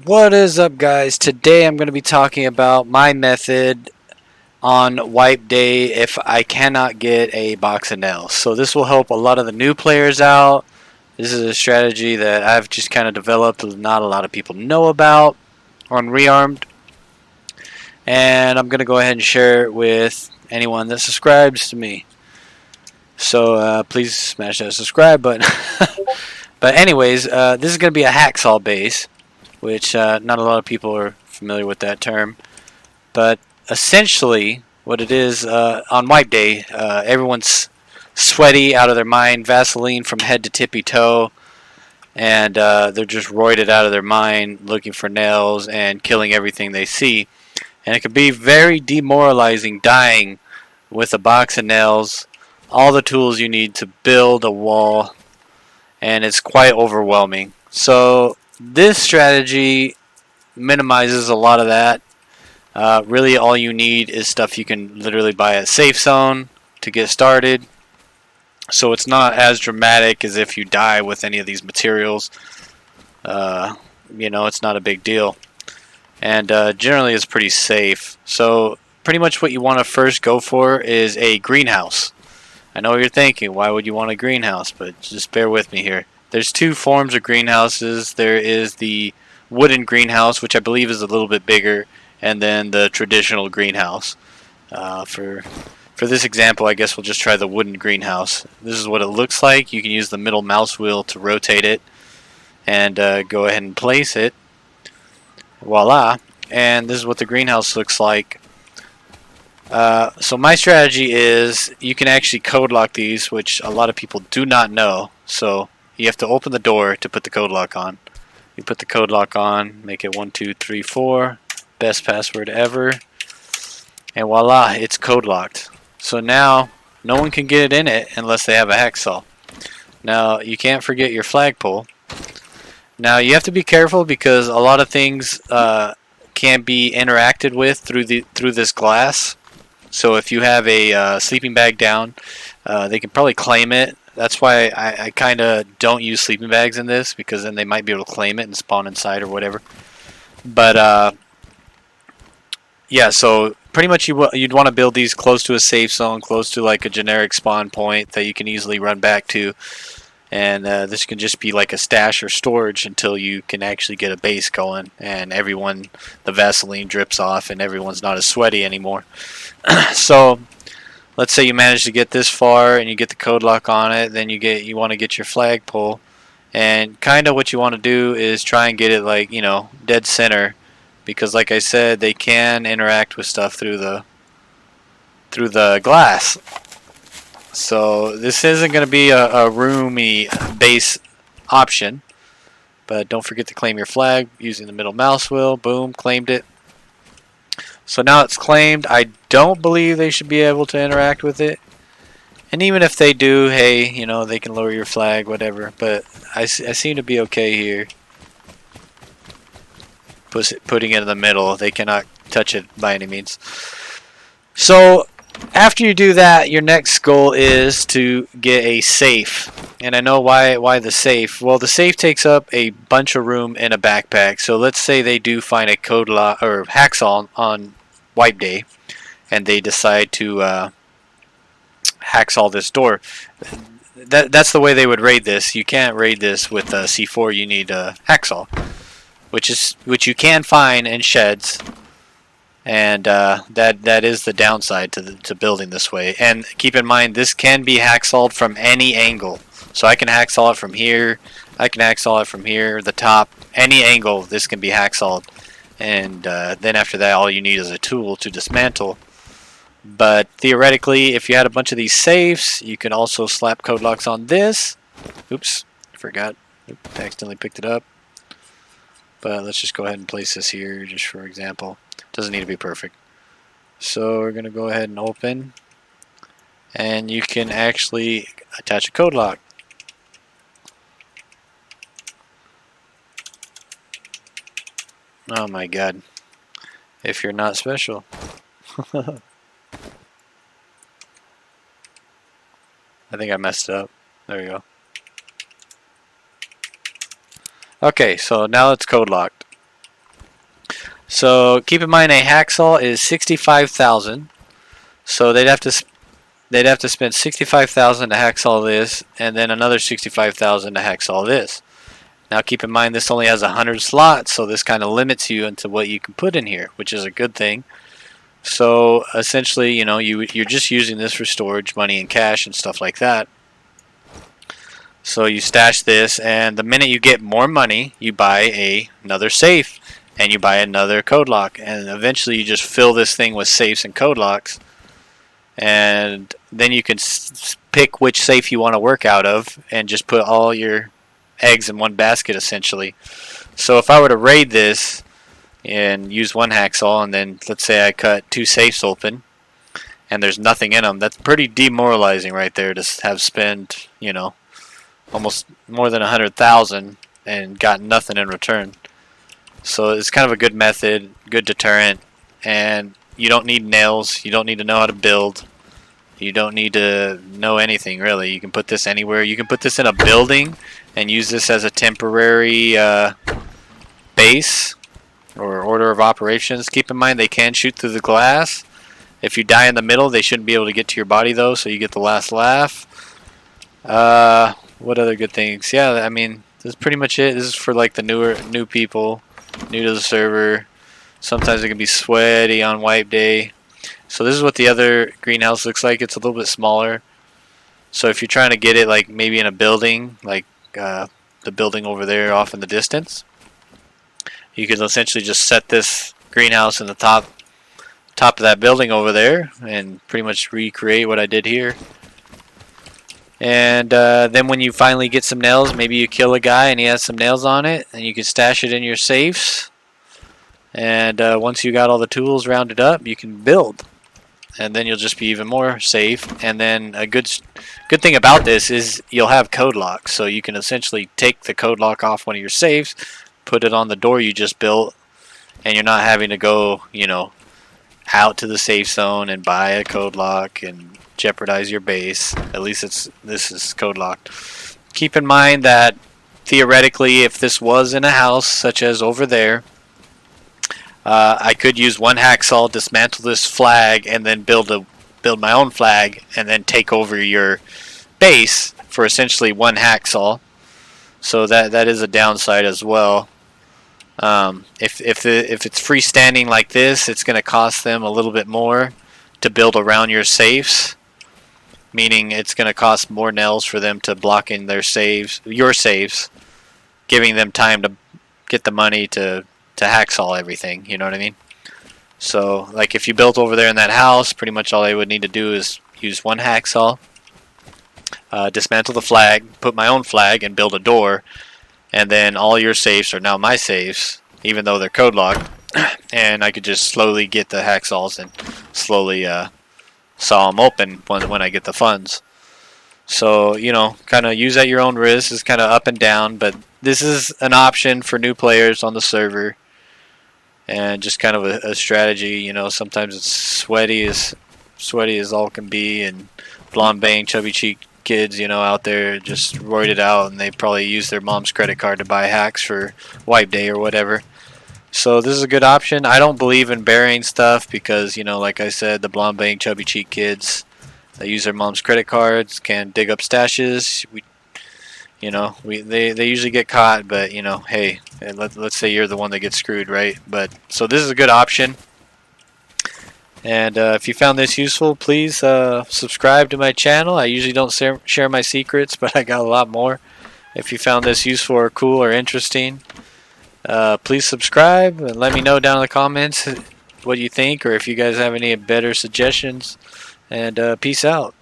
What is up, guys? Today I'm going to be talking about my method on wipe day if I cannot get a box of nails. So this will help a lot of the new players out. This is a strategy that I've just kind of developed that not a lot of people know about on Rearmed. And I'm going to go ahead and share it with anyone that subscribes to me. So please smash that subscribe button. But anyways, this is going to be a hacksaw base, which not a lot of people are familiar with that term. But essentially, what it is on wipe day, everyone's sweaty out of their mind, Vaseline from head to tippy toe, and they're just roided out of their mind looking for nails and killing everything they see. And it can be very demoralizing dying with a box of nails, all the tools you need to build a wall, and it's quite overwhelming. So this strategy minimizes a lot of that. Really, all you need is stuff you can literally buy at Safe Zone to get started. So it's not as dramatic as if you die with any of these materials. Uh, it's not a big deal. And generally, it's pretty safe. So pretty much what you want to first go for is a greenhouse. I know what you're thinking, why would you want a greenhouse? But just bear with me here. There's two forms of greenhouses. There is the wooden greenhouse, which I believe is a little bit bigger, and then the traditional greenhouse. For this example, I guess we'll just try the wooden greenhouse. This is what it looks like. You can use the middle mouse wheel to rotate it and go ahead and place it. Voila. And this is what the greenhouse looks like. So my strategy is you can actually code lock these, which a lot of people do not know. So you have to open the door to put the code lock on. You put the code lock on, make it 1234, best password ever, and voila, it's code locked. So now no one can get in it unless they have a hacksaw. Now you can't forget your flagpole. Now you have to be careful because a lot of things can be interacted with through this glass. So if you have a sleeping bag down, they can probably claim it. That's why I kind of don't use sleeping bags in this, because then they might be able to claim it and spawn inside or whatever. But yeah, so pretty much you'd want to build these close to a safe zone, close to like a generic spawn point that you can easily run back to. And this can just be like a stash or storage until you can actually get a base going and the Vaseline drips off and everyone's not as sweaty anymore. So let's say you manage to get this far and you get the code lock on it, then you want to get your flagpole, and kind of what you want to do is try and get it like, dead center, because like I said, they can interact with stuff through the glass. So this isn't going to be a roomy base option, but don't forget to claim your flag using the middle mouse wheel. Boom, claimed it. So now it's claimed. I don't believe they should be able to interact with it. And even if they do, hey, they can lower your flag, whatever. But I seem to be okay here. Putting it in the middle. They cannot touch it by any means. So after you do that, your next goal is to get a safe. And I know why the safe. Well, the safe takes up a bunch of room in a backpack. So let's say they do find a code lock or hacksaw on wipe day, and they decide to hacksaw this door. That's the way they would raid this. You can't raid this with C4. You need a hacksaw, which you can find in sheds. And that is the downside to building this way. And keep in mind, this can be hacksawed from any angle. So I can hacksaw it from here. I can hacksaw it from here, the top, any angle. This can be hacksawed. And then after that, all you need is a tool to dismantle. But theoretically, if you had a bunch of these safes, you can also slap code locks on this. Oops, forgot. I accidentally picked it up. But let's just go ahead and place this here, just for example. Doesn't need to be perfect. So we're going to go ahead and open. And you can actually attach a code lock. Oh my god. If you're not special. I think I messed up. There we go. Okay, so now it's code locked. So keep in mind a hacksaw is 65,000. So they'd have to spend 65,000 to hacksaw this, and then another 65,000 to hacksaw this. Now keep in mind this only has 100 slots, so this kind of limits you into what you can put in here, which is a good thing. So essentially, you know, you're just using this for storage, money and cash and stuff like that. So you stash this, and the minute you get more money, you buy another safe, and you buy another code lock, and eventually you just fill this thing with safes and code locks, and then you can pick which safe you want to work out of, and just put all your eggs in one basket essentially. So if I were to raid this and use one hacksaw, and then let's say I cut 2 safes open, and there's nothing in them, that's pretty demoralizing right there to have spent, you know, almost more than 100,000 and got nothing in return. So it's kind of a good method, good deterrent, and you don't need nails, you don't need to know how to build, you don't need to know anything really. You can put this anywhere. You can put this in a building and use this as a temporary base or order of operations. Keep in mind they can shoot through the glass. If you die in the middle, they shouldn't be able to get to your body though, so you get the last laugh. What other good things? Yeah, I mean, this is pretty much it. This is for like the new people, new to the server. Sometimes it can be sweaty on wipe day. So this is what the other greenhouse looks like. It's a little bit smaller. So if you're trying to get it like maybe in a building, like the building over there off in the distance, you can essentially just set this greenhouse in the top of that building over there and pretty much recreate what I did here. And then when you finally get some nails, maybe you kill a guy and he has some nails on it, and you can stash it in your safes. And once you got all the tools rounded up, you can build, and then you'll just be even more safe. And then a good thing about this is you'll have code locks, so you can essentially take the code lock off one of your safes, put it on the door you just built, and you're not having to go, you know, out to the safe zone and buy a code lock and jeopardize your base. At least this is code locked. Keep in mind that theoretically, if this was in a house such as over there, I could use one hacksaw, dismantle this flag, and then build my own flag, and then take over your base for essentially one hacksaw. So that is a downside as well. If it's freestanding like this, it's going to cost them a little bit more to build around your safes, meaning it's going to cost more nails for them to block in their saves, your saves, giving them time to get the money to hacksaw everything, you know what I mean? So like if you built over there in that house, pretty much all I would need to do is use one hacksaw, dismantle the flag, put my own flag, and build a door, and then all your safes are now my safes, even though they're code locked, and I could just slowly get the hacksaws and slowly saw them open when I get the funds. So, you know, kind of use at your own risk. It's kind of up and down, but this is an option for new players on the server, and just kind of a strategy. You know, sometimes it's sweaty as all can be, and blonde bang chubby cheek kids, you know, out there just roided out, and they probably use their mom's credit card to buy hacks for wipe day or whatever. So this is a good option. I don't believe in burying stuff because, you know, like I said, the blonde bang chubby cheek kids, they use their mom's credit cards, can dig up stashes. They usually get caught, but, you know, hey, let's say you're the one that gets screwed, right? But so this is a good option. And if you found this useful, please subscribe to my channel. I usually don't share my secrets, but I got a lot more. If you found this useful or cool or interesting, please subscribe and let me know down in the comments what you think, or if you guys have any better suggestions. And peace out.